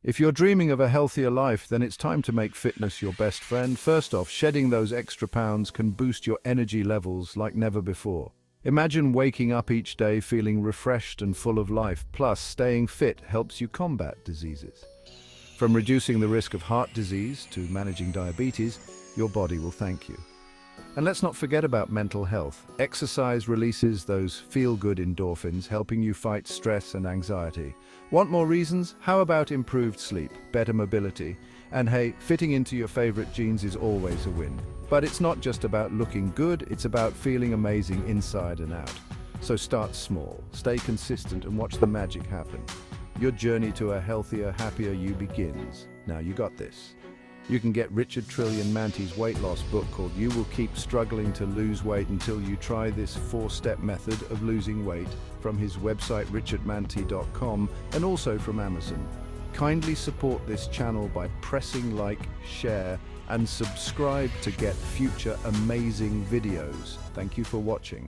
If you're dreaming of a healthier life, then it's time to make fitness your best friend. First off, shedding those extra pounds can boost your energy levels like never before. Imagine waking up each day feeling refreshed and full of life. Plus, staying fit helps you combat diseases. From reducing the risk of heart disease to managing diabetes, your body will thank you. And let's not forget about mental health. Exercise releases those feel-good endorphins, helping you fight stress and anxiety. Want more reasons? How about improved sleep, better mobility? And hey, fitting into your favorite jeans is always a win. But it's not just about looking good, it's about feeling amazing inside and out. So start small, stay consistent, and watch the magic happen. Your journey to a healthier, happier you begins. Now you got this. You can get Richard Trillian Mante's weight loss book called You Will Keep Struggling to Lose Weight Until You Try This 4-Step Method of Losing Weight from his website richardmante.com and also from Amazon. Kindly support this channel by pressing like, share, and subscribe to get future amazing videos. Thank you for watching.